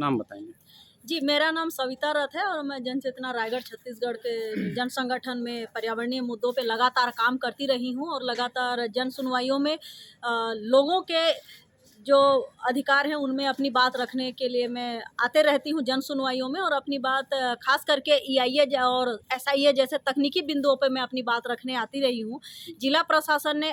नाम बताएंगे। जी, मेरा नाम सविता रथ है और मैं जनचेतना रायगढ़ छत्तीसगढ़ के जन संगठन में पर्यावरणीय मुद्दों पे लगातार काम करती रही हूँ और लगातार जन सुनवाइयों में लोगों के जो अधिकार हैं उनमें अपनी बात रखने के लिए मैं आते रहती हूँ जन सुनवाइयों में, और अपनी बात खास करके EIA और SIA जैसे तकनीकी बिंदुओं पे मैं अपनी बात रखने आती रही हूँ। जिला प्रशासन ने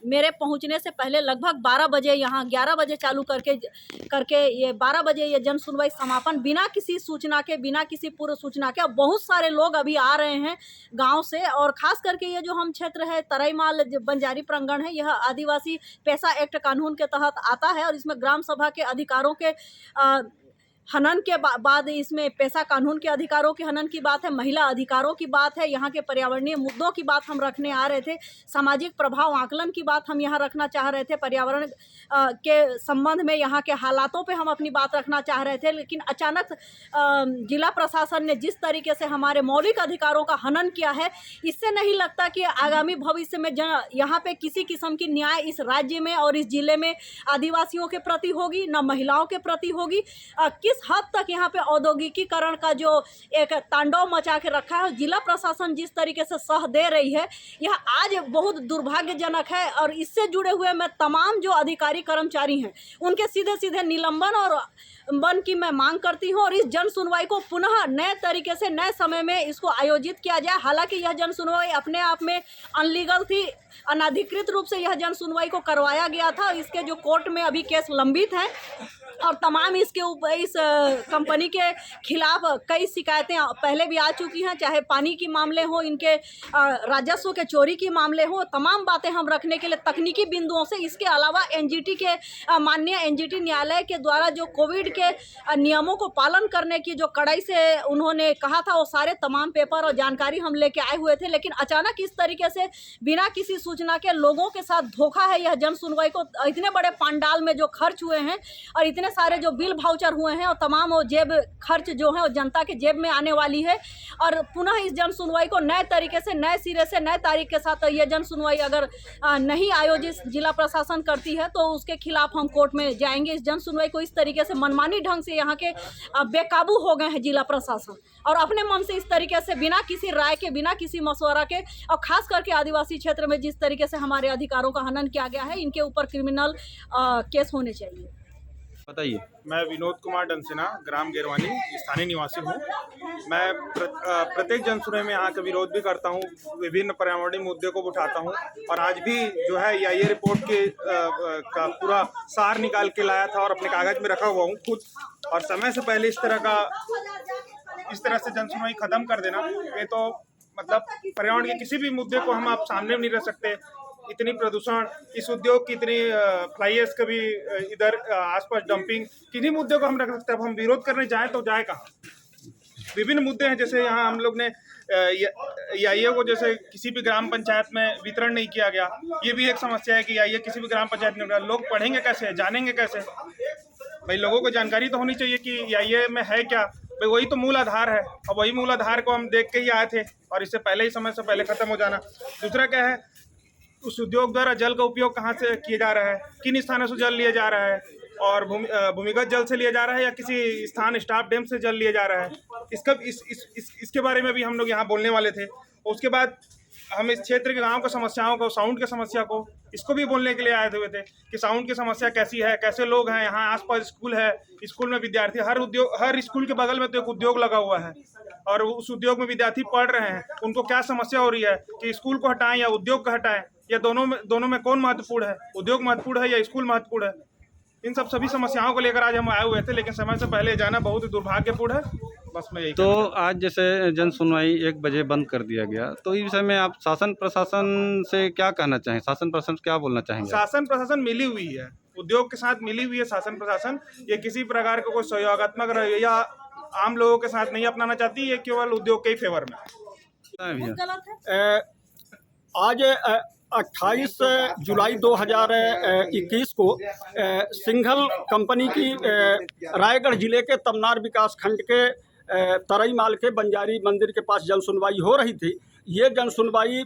मेरे पहुँचने से पहले लगभग 12 बजे, यहाँ 11 बजे चालू करके ये 12 बजे ये जन सुनवाई समापन बिना किसी सूचना के, बिना किसी पूर्व सूचना के। और बहुत सारे लोग अभी आ रहे हैं गाँव से, और ख़ास करके ये जो हम क्षेत्र है तराईमाल बंजारी प्रांगण है, यह आदिवासी पैसा एक्ट कानून के तहत आता है और इसमें ग्राम सभा के अधिकारों के हनन के बाद इसमें पैसा कानून के अधिकारों के हनन की बात है, महिला अधिकारों की बात है, यहाँ के पर्यावरणीय मुद्दों की बात हम रखने आ रहे थे, सामाजिक प्रभाव आकलन की बात हम यहाँ रखना चाह रहे थे, पर्यावरण के संबंध में यहाँ के हालातों पे हम अपनी बात रखना चाह रहे थे। लेकिन अचानक जिला प्रशासन ने जिस तरीके से हमारे मौलिक अधिकारों का हनन किया है, इससे नहीं लगता कि आगामी भविष्य में यहाँ पे किसी किस्म की न्याय इस राज्य में और इस जिले में आदिवासियों के प्रति होगी, न महिलाओं के प्रति होगी। किस हद तक यहाँ पे औद्योगिकीकरण का जो एक तांडव मचा के रखा है, जिला प्रशासन जिस तरीके से सह दे रही है, यह आज बहुत दुर्भाग्यजनक है। और इससे जुड़े हुए मैं तमाम जो अधिकारी कर्मचारी हैं उनके सीधे सीधे निलंबन और बन की मैं मांग करती हूँ, और इस जन सुनवाई को पुनः नए तरीके से नए समय में इसको आयोजित किया जाए। हालांकि यह जन सुनवाई अपने आप में अनलीगल थी, अनाधिकृत रूप से यह जन सुनवाई को करवाया गया था। इसके जो कोर्ट में अभी केस लंबित हैं और तमाम इसके ऊपर इस कंपनी के खिलाफ कई शिकायतें पहले भी आ चुकी हैं, चाहे पानी की मामले हो, इनके राजस्व के चोरी की मामले हो, तमाम बातें हम रखने के लिए तकनीकी बिंदुओं से। इसके अलावा NGT के माननीय NGT न्यायालय के द्वारा जो कोविड के नियमों को पालन करने की जो कड़ाई से उन्होंने कहा था, वो सारे तमाम पेपर और जानकारी हम लेके आए हुए थे। लेकिन अचानक इस तरीके से बिना किसी सूचना के लोगों के साथ धोखा है। यह जन सुनवाई को इतने बड़े पंडाल में जो खर्च हुए हैं और इतने सारे जो बिल वाउचर हुए हैं और तमाम वो जेब खर्च जो है वो जनता के जेब में आने वाली है। और पुनः इस जन सुनवाई को नए तरीके से, नए सिरे से, नए तारीख के साथ ये जन सुनवाई अगर नहीं आयोजित जिला प्रशासन करती है तो उसके खिलाफ हम कोर्ट में जाएंगे। इस जन सुनवाई को इस तरीके से मनमानी ढंग से यहाँ के बेकाबू हो गए हैं जिला प्रशासन, और अपने मन से इस तरीके से बिना किसी राय के, बिना किसी मशवरा के, और खास करके आदिवासी क्षेत्र में जिस तरीके से हमारे अधिकारों का हनन किया गया है, इनके ऊपर क्रिमिनल केस होने चाहिए। बताइए। मैं विनोद कुमार डंसिना, ग्राम गेरवानी, स्थानीय निवासी हूँ। मैं प्रत्येक जन सुनवाई में यहाँ का विरोध भी करता हूँ, विभिन्न पर्यावरणीय मुद्दे को उठाता हूँ, और आज भी जो है EIA रिपोर्ट के का पूरा सार निकाल के लाया था और अपने कागज में रखा हुआ हूँ खुद। और समय से पहले इस तरह से जन सुनवाई खत्म कर देना, ये तो मतलब पर्यावरण के किसी भी मुद्दे को हम आप सामने नहीं रह सकते। इतनी प्रदूषण, इस उद्योग की इतनी फ्लाई ऐश कभी इधर आसपास डंपिंग, किन्हीं मुद्दों को हम रख सकते हैं। अब हम विरोध करने जाएं तो जाए कहाँ? विभिन्न मुद्दे हैं, जैसे यहाँ हम लोग ने EIA को जैसे किसी भी ग्राम पंचायत में वितरण नहीं किया गया, ये भी एक समस्या है कि EIA किसी भी ग्राम पंचायत में, लोग पढ़ेंगे कैसे, जानेंगे कैसे? भाई लोगों को जानकारी तो होनी चाहिए कि EIA में है क्या। भाई वही तो मूल आधार है, और वही मूल आधार को हम देख के ही आए थे, और इससे पहले ही समय से पहले खत्म हो जाना। दूसरा क्या है, उस उद्योग द्वारा जल का उपयोग कहाँ से किया जा रहा है, किन स्थानों से जल लिया जा रहा है, और भूमिगत जल से लिया जा रहा है या किसी स्थान स्टाफ डैम से जल लिया जा रहा है। इसके बारे में भी हम लोग यहाँ बोलने वाले थे। उसके बाद हम इस क्षेत्र के गाँव की समस्याओं को, साउंड की समस्या को, इसको भी बोलने के लिए आए हुए थे कि साउंड की समस्या कैसी है, कैसे लोग हैं यहाँ। आसपास स्कूल है, स्कूल में विद्यार्थी, हर स्कूल के बगल में तो एक उद्योग लगा हुआ है, और उस उद्योग में विद्यार्थी पढ़ रहे हैं। उनको क्या समस्या हो रही है कि स्कूल को हटाएं या उद्योग को हटाएं, या दोनों में कौन महत्वपूर्ण है, उद्योग महत्वपूर्ण है या स्कूल महत्वपूर्ण है? इन सभी समस्याओं को लेकर आज हम आए हुए थे, लेकिन समय से पहले जाना बहुत ही दुर्भाग्यपूर्ण है। बस मैं यही तो आज जैसे जन सुनवाई 1 बजे बंद कर दिया गया, तो इस विषय में आप शासन प्रशासन से क्या कहना चाहें? शासन प्रशासन क्या बोलना चाहेंगे? शासन प्रशासन मिली हुई है, उद्योग के साथ मिली हुई है शासन प्रशासन। ये किसी प्रकार का कोई सहयोगात्मक रवैया आम लोगों के साथ नहीं अपनाना चाहती, ये केवल उद्योग के ही फेवर में है। आज 28 जुलाई 2021 को सिंघल कंपनी की रायगढ़ जिले के तमनार विकास खंड के तरई माल के बंजारी मंदिर के पास जन सुनवाई हो रही थी। ये जन सुनवाई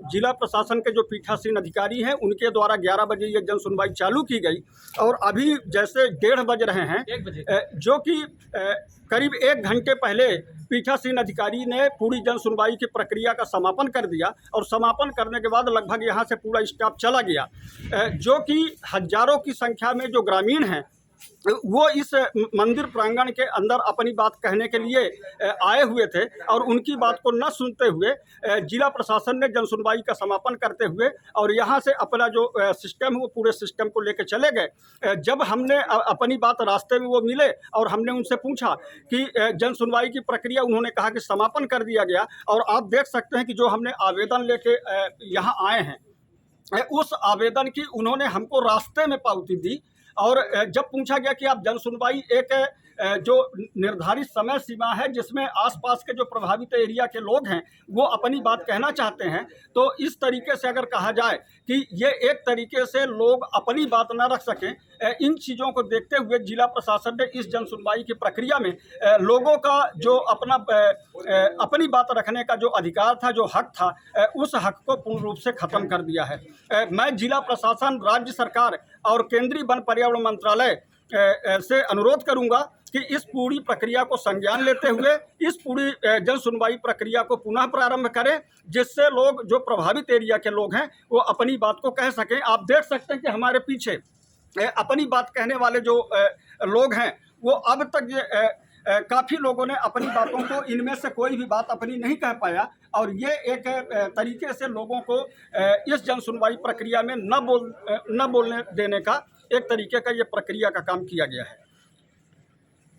जिला प्रशासन के जो पीठासीन अधिकारी हैं उनके द्वारा 11 बजे ये जन सुनवाई चालू की गई और अभी जैसे 1:30 बज रहे हैं, जो कि करीब 1 घंटे पहले पीठासीन अधिकारी ने पूरी जन सुनवाई की प्रक्रिया का समापन कर दिया और समापन करने के बाद लगभग यहाँ से पूरा स्टाफ चला गया, जो कि हजारों की संख्या में जो ग्रामीण हैं वो इस मंदिर प्रांगण के अंदर अपनी बात कहने के लिए आए हुए थे और उनकी बात को न सुनते हुए जिला प्रशासन ने जन सुनवाई का समापन करते हुए और यहाँ से अपना जो सिस्टम है वो पूरे सिस्टम को लेकर चले गए। जब हमने अपनी बात रास्ते में वो मिले और हमने उनसे पूछा कि जन सुनवाई की प्रक्रिया, उन्होंने कहा कि समापन कर दिया गया। और आप देख सकते हैं कि जो हमने आवेदन लेके यहाँ आए हैं उस आवेदन की उन्होंने हमको रास्ते में पावती दी और जब पूछा गया कि आप जन सुनवाई एक जो निर्धारित समय सीमा है जिसमें आसपास के जो प्रभावित एरिया के लोग हैं वो अपनी बात कहना चाहते हैं, तो इस तरीके से अगर कहा जाए कि ये एक तरीके से लोग अपनी बात न रख सकें, इन चीज़ों को देखते हुए जिला प्रशासन ने इस जन सुनवाई की प्रक्रिया में लोगों का जो अपनी बात रखने का जो अधिकार था, जो हक था, उस हक को पूर्ण रूप से ख़त्म कर दिया है। मैं जिला प्रशासन, राज्य सरकार और केंद्रीय वन पर्यावरण मंत्रालय से अनुरोध करूंगा कि इस पूरी प्रक्रिया को संज्ञान लेते हुए इस पूरी जन सुनवाई प्रक्रिया को पुनः प्रारंभ करें, जिससे लोग, जो प्रभावित एरिया के लोग हैं, वो अपनी बात को कह सकें। आप देख सकते हैं कि हमारे पीछे अपनी बात कहने वाले जो लोग हैं वो अब तक काफ़ी लोगों ने अपनी बातों को, इनमें से कोई भी बात अपनी नहीं कह पाया और ये एक तरीके से लोगों को इस जन सुनवाई प्रक्रिया में न बोलने देने का एक तरीके का ये प्रक्रिया का काम किया गया है।